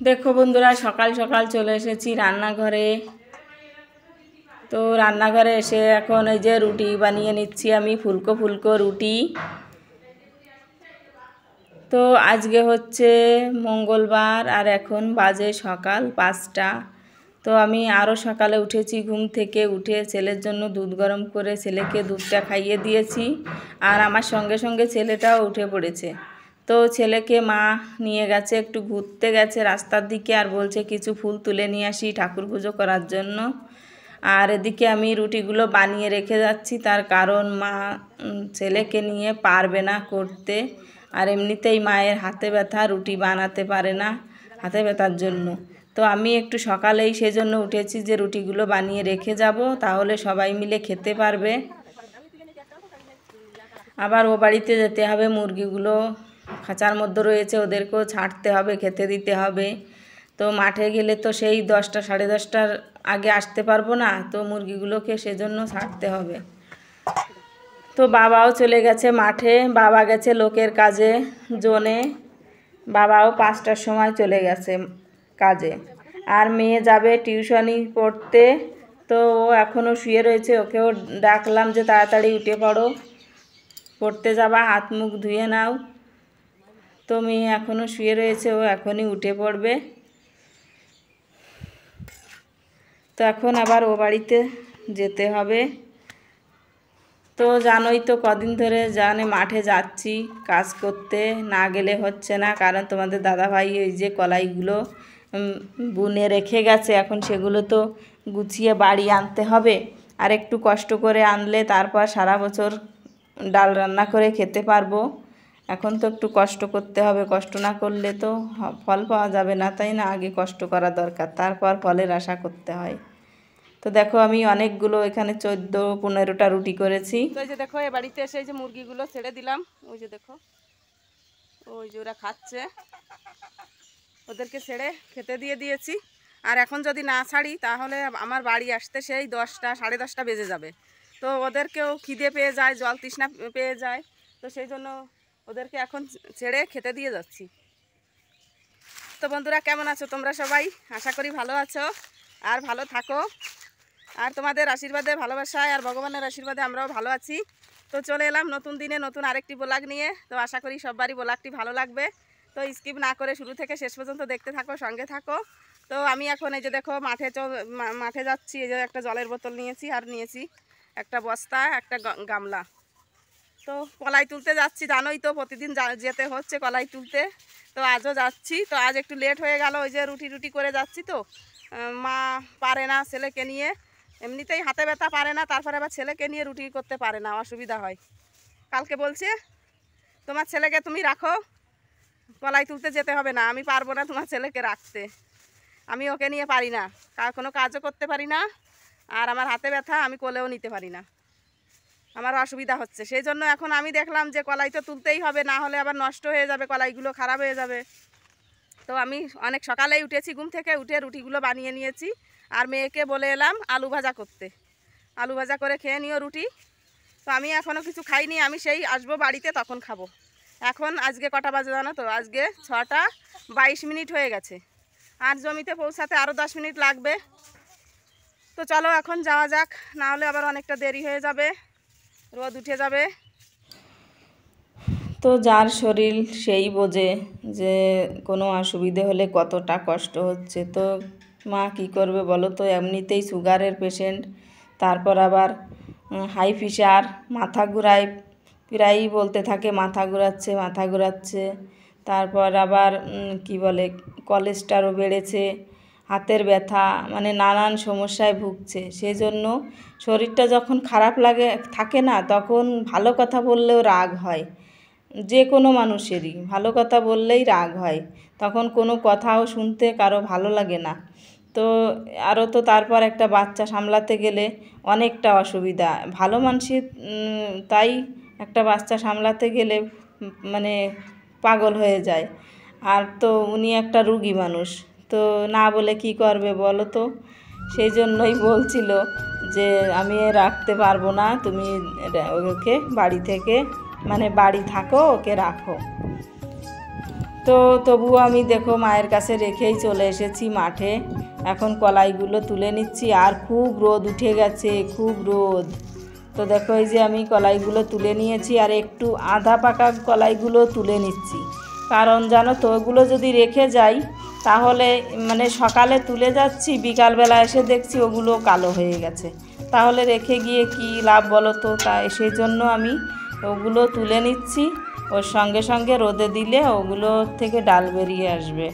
দেখো বন্ধুরা, সকাল সকাল চলে এসেছি রান্নাঘরে। তো রান্নাঘরে এসে এখন এই যে রুটি বানিয়ে নিচ্ছি আমি, ফুলকো ফুলকো রুটি। তো আজকে হচ্ছে মঙ্গলবার আর এখন বাজে সকাল 5টা। তো আমি আরও সকালে উঠেছি, ঘুম থেকে উঠে ছেলের জন্য দুধ গরম করে ছেলেকে দুধটা খাইয়ে দিয়েছি। আর আমার সঙ্গে সঙ্গে ছেলেটাও উঠে পড়েছে। তো ছেলেকে মা নিয়ে গেছে, একটু ঘুরতে গেছে রাস্তার দিকে, আর বলছে কিছু ফুল তুলে নিয়ে আসি ঠাকুর পুজো করার জন্য। আর এদিকে আমি রুটিগুলো বানিয়ে রেখে যাচ্ছি, তার কারণ মা ছেলেকে নিয়ে পারবে না করতে। আর এমনিতেই মায়ের হাতে ব্যথা, রুটি বানাতে পারে না হাতে ব্যথার জন্য। তো আমি একটু সকালেই সেজন্য উঠেছি যে রুটিগুলো বানিয়ে রেখে যাব, তাহলে সবাই মিলে খেতে পারবে। আবার ও বাড়িতে যেতে হবে, মুরগিগুলো খাঁচার মধ্যে রয়েছে, ওদেরকেও ছাড়তে হবে, খেতে দিতে হবে। তো মাঠে গেলে তো সেই 10টা সাড়ে 10টার আগে আসতে পারবো না, তো মুরগিগুলোকে সেজন্য ছাড়তে হবে। তো বাবাও চলে গেছে মাঠে, বাবা গেছে লোকের কাজে জোনে, বাবাও 5টার সময় চলে গেছে কাজে। আর মেয়ে যাবে টিউশনি পড়তে। তো ও এখনও শুয়ে রয়েছে, ওকেও ডাকলাম যে তাড়াতাড়ি উঠে পড়ো, পড়তে যাবা, হাত মুখ ধুয়ে নাও। তো মেয়ে এখনও শুয়ে রয়েছে, ও এখনই উঠে পড়বে। তো এখন আবার ও বাড়িতে যেতে হবে। তো জানোই তো কদিন ধরে মাঠে যাচ্ছি কাজ করতে, না গেলে হচ্ছে না, কারণ তোমাদের দাদাভাই এই যে কলাইগুলো বুনে রেখে গেছে, এখন সেগুলো তো গুছিয়ে বাড়ি আনতে হবে। আর একটু কষ্ট করে আনলে তারপর সারা বছর ডাল রান্না করে খেতে পারবো। এখন তো একটু কষ্ট করতে হবে, কষ্ট না করলে তো ফল পাওয়া যাবে না, তাই না? আগে কষ্ট করা দরকার, তারপর ফলের আশা করতে হয়। তো দেখো আমি অনেকগুলো এখানে 14-15টা রুটি করেছি। তো এই যে দেখো, এ বাড়িতে এসে এই যে মুরগিগুলো ছেড়ে দিলাম, ওই যে দেখো, ওই যে ওরা খাচ্ছে, ওদেরকে ছেড়ে খেতে দিয়ে দিয়েছি। আর এখন যদি না ছাড়ি তাহলে আমার বাড়ি আসতে সেই 10টা সাড়ে 10টা বেজে যাবে। তো ওদেরকেও খিদে পেয়ে যায়, জল তৃষ্ণা পেয়ে যায়, তো সেই জন্য ওদেরকে এখন ছেড়ে খেতে দিয়ে যাচ্ছি। তো বন্ধুরা, কেমন আছো তোমরা সবাই? আশা করি ভালো আছো আর ভালো থাকো। আর তোমাদের আশীর্বাদে, ভালোবাসায় আর ভগবানের আশীর্বাদে আমরাও ভালো আছি। তো চলে এলাম নতুন দিনে নতুন আরেকটি ব্লগ নিয়ে। তো আশা করি সবারই ব্লগটি ভালো লাগবে। তো স্কিপ না করে শুরু থেকে শেষ পর্যন্ত দেখতে থাকো, সঙ্গে থাকো। তো আমি এখন এই যে দেখো মাঠে যাচ্ছি। এই যে একটা জলের বোতল নিয়েছি, আর নিয়েছি একটা বস্তা, একটা গামলা। তো কলাই তুলতে যাচ্ছি, জানোই তো প্রতিদিন যেতে হচ্ছে কলাই তুলতে। তো আজও যাচ্ছি। তো আজ একটু লেট হয়ে গেল, ওই যে রুটি করে যাচ্ছি। তো মা পারে না ছেলেকে নিয়ে, এমনিতেই হাতে ব্যথা, পারে না, তারপরে আবার ছেলেকে নিয়ে রুটি করতে পারে না, অসুবিধা হয়। কালকে বলছে তোমার ছেলেকে তুমি রাখো, কলাই তুলতে যেতে হবে না, আমি পারবো না তোমার ছেলেকে রাখতে, আমি ওকে নিয়ে পারি না, কোনো কাজও করতে পারি না, আর আমার হাতে ব্যথা, আমি কোলেও নিতে পারি না, আমার অসুবিধা হচ্ছে। সেই জন্য এখন আমি দেখলাম যে কলাই তো তুলতেই হবে, না হলে আবার নষ্ট হয়ে যাবে, কলাইগুলো খারাপ হয়ে যাবে। তো আমি অনেক সকালেই উঠেছি, ঘুম থেকে উঠে রুটিগুলো বানিয়ে নিয়েছি। আর মেয়েকে বলে এলাম আলু ভাজা করতে, আলু ভাজা করে খেয়ে নিও রুটি। তো আমি এখনও কিছু খাইনি, আমি সেই আসবো বাড়িতে তখন খাবো। এখন আজকে কটা বাজে জানো তো? আজকে 6টা 22 হয়ে গেছে, আর জমিতে পৌঁছাতে আরও 10 মিনিট লাগবে। তো চলো এখন যাওয়া যাক, না হলে আবার অনেকটা দেরি হয়ে যাবে, রোদ উঠে যাবে। তো যার শরীর সেই বোঝে যে কোনো অসুবিধে হলে কতটা কষ্ট হচ্ছে। তো মা কি করবে বলো তো? এমনিতেই সুগারের পেশেন্ট, তারপর আবার হাই প্রেশার, মাথা ঘুরায়, প্রায়ই বলতে থাকে মাথা ঘুরাচ্ছে মাথা ঘুরাচ্ছে। তারপর আবার কি বলে, কোলেস্টেরলও বেড়েছে, হাতের ব্যথা, মানে নানান সমস্যায় ভুগছে। সেই জন্য শরীরটা যখন খারাপ থাকে না, তখন ভালো কথা বললেও রাগ হয়। যে কোনো মানুষেরই ভালো কথা বললেই রাগ হয়, তখন কোনো কথাও শুনতে কারো ভালো লাগে না। তো আরও তো তারপর একটা বাচ্চা সামলাতে গেলে অনেকটা অসুবিধা, ভালো মানুষের তাই একটা বাচ্চা সামলাতে গেলে মানে পাগল হয়ে যায়। আর তো উনি একটা রুগী মানুষ, তো না বলে কি করবে বলো তো? সেই জন্যই বলছিল যে আমি রাখতে পারবো না, তুমি ওকে বাড়ি থেকে, মানে বাড়ি থাকো, ওকে রাখো। তো তো তবুও আমি দেখো মায়ের কাছে রেখেই চলে এসেছি মাঠে। এখন কলাইগুলো তুলে নিচ্ছি, আর খুব রোদ উঠে গেছে, খুব রোদ। তো দেখো এই যে আমি কলাইগুলো তুলে নিয়েছি, আর একটু আধা পাকা কলাইগুলো তুলে নিচ্ছি, কারণ জানো তো ওগুলো যদি রেখে যাই তাহলে মানে সকালে তুলে যাচ্ছি, বিকালবেলা এসে দেখছি ওগুলো কালো হয়ে গেছে, তাহলে রেখে গিয়ে কি লাভ বলো তো। তাই সেই জন্য আমি ওগুলো তুলে নিচ্ছি, ওর সঙ্গে সঙ্গে রোদে দিলে ওগুলো থেকে ডাল বেরিয়ে আসবে,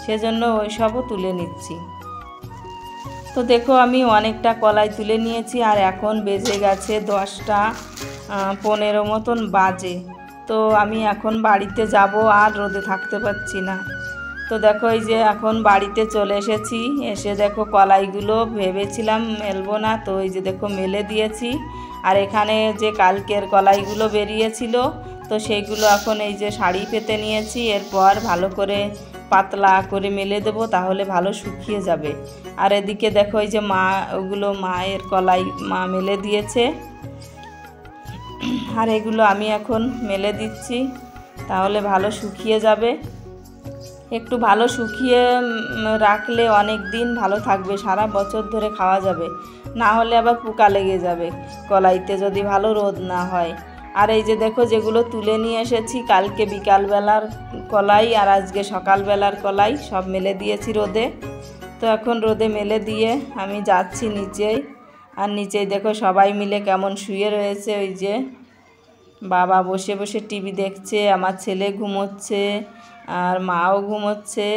সেজন্য ওই সবও তুলে নিচ্ছি। তো দেখো আমি অনেকটা কলাই তুলে নিয়েছি, আর এখন বেজে গেছে 10টা 15 মতন বাজে। তো আমি এখন বাড়িতে যাব, আর রোদে থাকতে পারছি না। তো দেখো এই যে এখন বাড়িতে চলে এসেছি, এসে দেখো কলাইগুলো ভেবেছিলাম মেলবো না, তো এই যে দেখো মেলে দিয়েছি। আর এখানে যে কালকের কলাইগুলো বেরিয়েছিল, তো সেইগুলো এখন এই যে শাড়ি পেতে নিয়েছি, এরপর ভালো করে পাতলা করে মেলে দেবো, তাহলে ভালো শুকিয়ে যাবে। আর এদিকে দেখো এই যে মা ওগুলো মায়ের কলাই মা মেলে দিয়েছে, আর এগুলো আমি এখন মেলে দিচ্ছি, তাহলে ভালো শুকিয়ে যাবে। একটু ভালো শুকিয়ে রাখলে অনেক দিন ভালো থাকবে, সারা বছর ধরে খাওয়া যাবে, না হলে আবার পোকা লেগে যাবে কলাইতে যদি ভালো রোদ না হয়। আর এই যে দেখো যেগুলো তুলে নিয়ে এসেছি কালকে বিকালবেলার কলাই আর আজকে সকালবেলার কলাই সব মেলে দিয়েছি রোদে। তো এখন রোদে মেলে দিয়ে আমি যাচ্ছি নিচেই, আর নিচেই দেখো সবাই মিলে কেমন শুয়ে রয়েছে। ওই যে বাবা বসে বসে টিভি দেখছে, আমার ছেলে ঘুমোচ্ছে, আর মাও ঘুমোচ্ছে।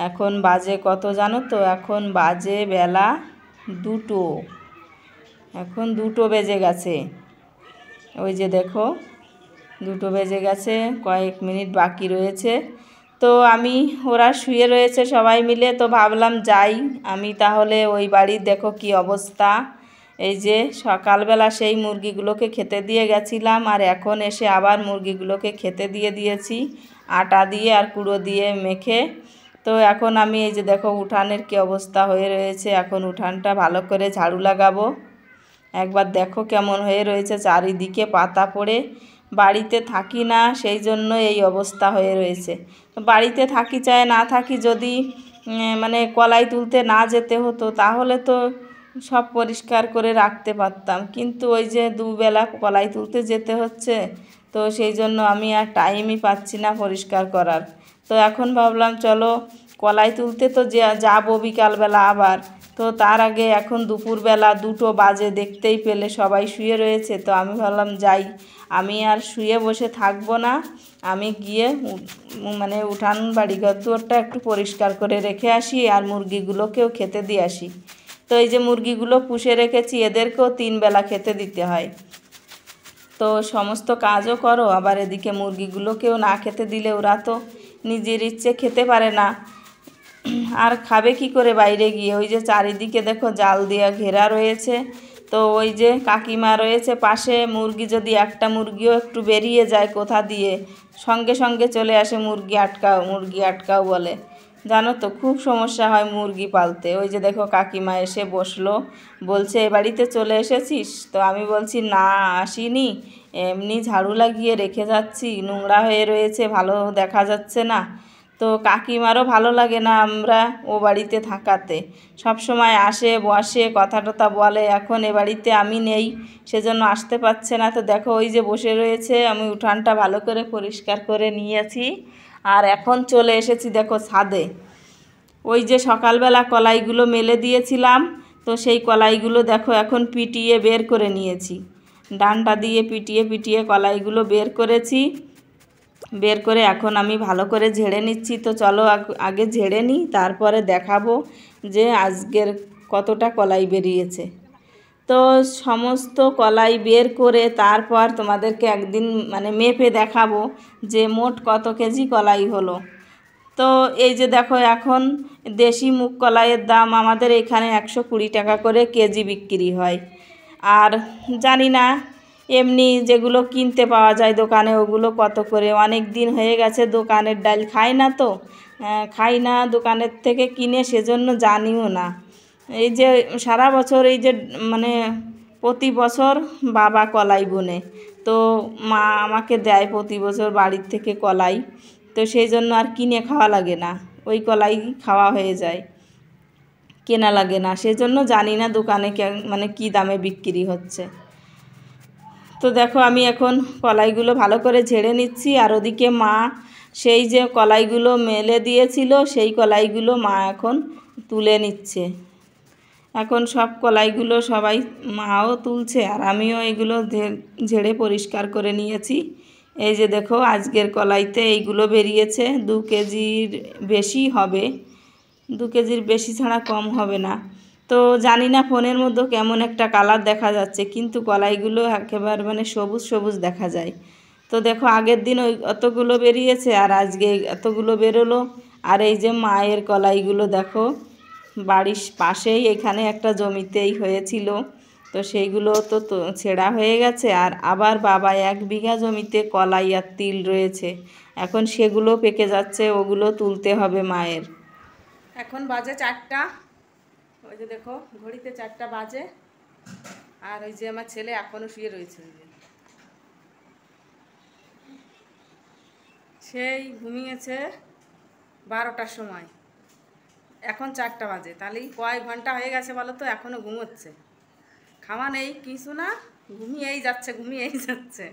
এখন বাজে কত জানো তো? এখন বাজে বেলা 2টো, এখন 2টো বেজে গেছে। ওই যে দেখো 2টো বেজে গেছে, কয়েক মিনিট বাকি রয়েছে। তো আমি ওরা শুয়ে রয়েছে সবাই মিলে, তো ভাবলাম যাই আমি তাহলে ওই বাড়ির। দেখো কি অবস্থা, এই যে সকালবেলা সেই মুরগিগুলোকে খেতে দিয়ে গেছিলাম, আর এখন এসে আবার মুরগিগুলোকে খেতে দিয়ে দিয়েছি আটা দিয়ে আর কুড়ো দিয়ে মেখে। তো এখন আমি এই যে দেখো উঠানের কি অবস্থা হয়ে রয়েছে, এখন উঠানটা ভালো করে ঝাড়ু লাগাবো। একবার দেখো কেমন হয়ে রয়েছে, চারিদিকে পাতা পড়ে। বাড়িতে থাকি না, সেই জন্য এই অবস্থা হয়ে রয়েছে। বাড়িতে থাকি চায় না থাকি, যদি মানে কলাই তুলতে না যেতে হতো তাহলে তো সব পরিষ্কার করে রাখতে পারতাম, কিন্তু ওই যে দুবেলা কলাই তুলতে যেতে হচ্ছে, তো সেই জন্য আমি আর টাইমই পাচ্ছি না পরিষ্কার করার। তো এখন ভাবলাম চলো কলাই তুলতে তো যাবো বিকালবেলা আবার, তো তার আগে এখন দুপুরবেলা 2টো বাজে, দেখতেই পেলে সবাই শুয়ে রয়েছে। তো আমি ভাবলাম যাই, আমি আর শুয়ে বসে থাকবো না, আমি গিয়ে মানে উঠান বাড়িঘর দুয়ারটা একটু পরিষ্কার করে রেখে আসি, আর মুরগিগুলোকেও খেতে দিয়ে আসি। তো এই যে মুরগিগুলো পুষে রেখেছি, এদেরকেও 3 বেলা খেতে দিতে হয়। তো সমস্ত কাজও করো, আবার এদিকে মুরগিগুলোকেও না খেতে দিলে ওরা তো নিজের ইচ্ছে খেতে পারে না, আর খাবে কি করে বাইরে গিয়ে। ওই যে চারিদিকে দেখো জাল দিয়ে ঘেরা রয়েছে, তো ওই যে কাকিমা রয়েছে পাশে, মুরগি যদি একটা মুরগিও একটু বেরিয়ে যায় কোথা দিয়ে, সঙ্গে সঙ্গে চলে আসে মুরগি আটকাও মুরগি আটকাও বলে। জানো তো খুব সমস্যা হয় মুরগি পালতে। ওই যে দেখো কাকিমা এসে বসলো, বলছে এ বাড়িতে চলে এসেছিস? তো আমি বলছি না আসিনি, এমনি ঝাড়ু লাগিয়ে রেখে যাচ্ছি, নোংরা হয়ে রয়েছে, ভালো দেখা যাচ্ছে না। তো কাকিমারও ভালো লাগে না আমরা ও বাড়িতে থাকাতে, সব সময় আসে বসে কথা টথা বলে। এখন এ বাড়িতে আমি নেই, সেজন্য আসতে পারছে না। তো দেখো ওই যে বসে রয়েছে, আমি উঠানটা ভালো করে পরিষ্কার করে নিয়েছি, আর এখন চলে এসেছি দেখো ছাদে। ওই যে সকালবেলা কলাইগুলো মেলে দিয়েছিলাম, তো সেই কলাইগুলো দেখো এখন পিটিয়ে বের করে নিয়েছি, ডান্ডা দিয়ে পিটিয়ে পিটিয়ে কলাইগুলো বের করেছি। বের করে এখন আমি ভালো করে ঝেড়ে নিচ্ছি। তো চলো আগে ঝেড়ে নিই, তারপরে দেখাবো যে আজকের কতটা কলাই বেরিয়েছে। তো সমস্ত কলাই বের করে তারপর তোমাদেরকে একদিন মানে মেপে দেখাবো যে মোট কত কেজি কলাই হলো। তো এই যে দেখো এখন দেশি মুগ কলাইয়ের দাম আমাদের এখানে 120 টাকা করে কেজি বিক্রি হয়। আর জানি না এমনি যেগুলো কিনতে পাওয়া যায় দোকানে ওগুলো কত করে। অনেক দিন হয়ে গেছে দোকানের ডাল খাই না, তো খাই না দোকানের থেকে কিনে, সেজন্য জানিও না। এই যে সারা বছর এই যে মানে প্রতি বছর বাবা কলাই বোনে, তো মা আমাকে দেয় প্রতি বছর বাড়ির থেকে কলাই। তো সেই জন্য আর কিনে খাওয়া লাগে না, ওই কলাই খাওয়া হয়ে যায়, কেনা লাগে না। সেই জন্য জানি না দোকানে মানে কী দামে বিক্রি হচ্ছে। তো দেখো আমি এখন কলাইগুলো ভালো করে ঝেড়ে নিচ্ছি, আর ওদিকে মা সেই যে কলাইগুলো মেলে দিয়েছিল সেই কলাইগুলো মা এখন তুলে নিচ্ছে। এখন সব কলাইগুলো সবাই মাও তুলছে, আর আমিও এগুলো ঝেড়ে পরিষ্কার করে নিয়েছি। এই যে দেখো আজকের কলাইতে এইগুলো বেরিয়েছে, 2 কেজির বেশি হবে, 2 কেজির বেশি ছাড়া কম হবে না। তো জানি না ফোনের মধ্যে কেমন একটা কালার দেখা যাচ্ছে, কিন্তু কলাইগুলো একেবারে মানে সবুজ সবুজ দেখা যায়। তো দেখো আগের দিন ওই অতগুলো বেরিয়েছে, আর আজকে এতগুলো বেরোলো। আর এই যে মায়ের কলাইগুলো দেখো বাড়ির পাশেই এখানে একটা জমিতেই হয়েছিল, তো সেইগুলো তো ছেঁড়া হয়ে গেছে। আর আবার বাবা 1 বিঘা জমিতে কলাই আর তিল রয়েছে, এখন সেগুলো পেকে যাচ্ছে, ওগুলো তুলতে হবে মায়ের। এখন বাজে 4টা, ওই যে দেখো ঘড়িতে 4টা বাজে। আর ওই যে আমার ছেলে এখনও শুয়ে রয়েছে, সেই ঘুমিয়েছে 12টার সময়, এখন 4টা বাজে, তাহলেই কয় ঘন্টা হয়ে গেছে বলো তো, এখনও ঘুমোচ্ছে। খাওয়া নেই কিছু না, ঘুমিয়েই যাচ্ছে।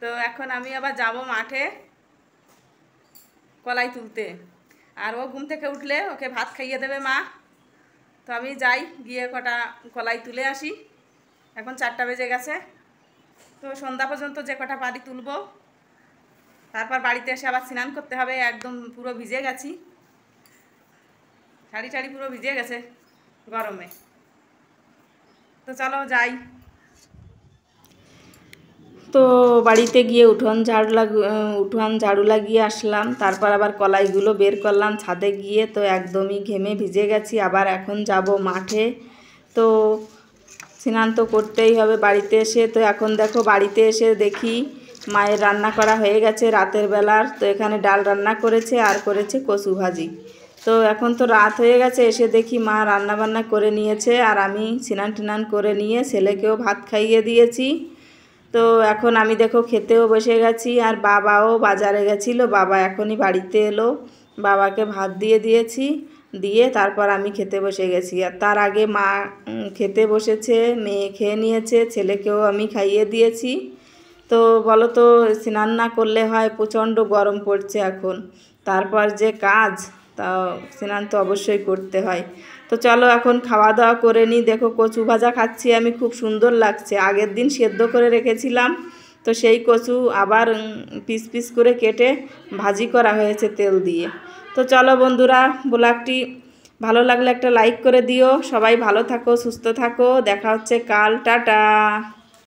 তো এখন আমি আবার যাব মাঠে কলাই তুলতে, আর ও ঘুম থেকে উঠলে ওকে ভাত খাইয়ে দেবে মা। তো আমি যাই, গিয়ে কটা কলাই তুলে আসি। এখন 4টা বেজে গেছে, তো সন্ধ্যা পর্যন্ত যে কটা পারি তুলবো, তারপর বাড়িতে এসে আবার স্নান করতে হবে। একদম পুরো ভিজে গেছি, শাড়ি টাড়ি পুরো ভিজে গেছে গরমে। তো চলো যাই। তো বাড়িতে গিয়ে উঠোন ঝাড়ু লাগিয়ে আসলাম, তারপর আবার কলাইগুলো বের করলাম ছাদে গিয়ে। তো একদমই ঘেমে ভিজে গেছি, আবার এখন যাব মাঠে। তো স্নান তো করতেই হবে বাড়িতে এসে। তো এখন দেখো বাড়িতে এসে দেখি মায়ের রান্না করা হয়ে গেছে রাতের বেলার। তো এখানে ডাল রান্না করেছে আর করেছে কচু ভাজি। তো এখন তো রাত হয়ে গেছে, এসে দেখি মা রান্না বান্না করে নিয়েছে, আর আমি স্নান টান করে নিয়ে ছেলেকেও ভাত খাইয়ে দিয়েছি। তো এখন আমি দেখো খেতেও বসে গেছি, আর বাবাও বাজারে গেছিলো, বাবা এখনই বাড়িতে এলো, বাবাকে ভাত দিয়ে দিয়েছি, দিয়ে তারপর আমি খেতে বসে গেছি। আর তার আগে মা খেতে বসেছে, মেয়ে খেয়ে নিয়েছে, ছেলেকেও আমি খাইয়ে দিয়েছি। তো বলো তো স্নান না করলে হয়, প্রচণ্ড গরম পড়ছে এখন, তারপর যে কাজ, তা স্নান তো অবশ্যই করতে হয়। তো চলো এখন খাওয়া দাওয়া করে নিই। দেখো কচু ভাজা খাচ্ছি আমি, খুব সুন্দর লাগছে। আগের দিন সেদ্ধ করে রেখেছিলাম, তো সেই কচু আবার পিস পিস করে কেটে ভাজি করা হয়েছে তেল দিয়ে। তো চলো বন্ধুরা, ব্লগটি ভালো লাগলে একটা লাইক করে দিও। সবাই ভালো থাকো, সুস্থ থাকো, দেখা হচ্ছে কাল, টাটা।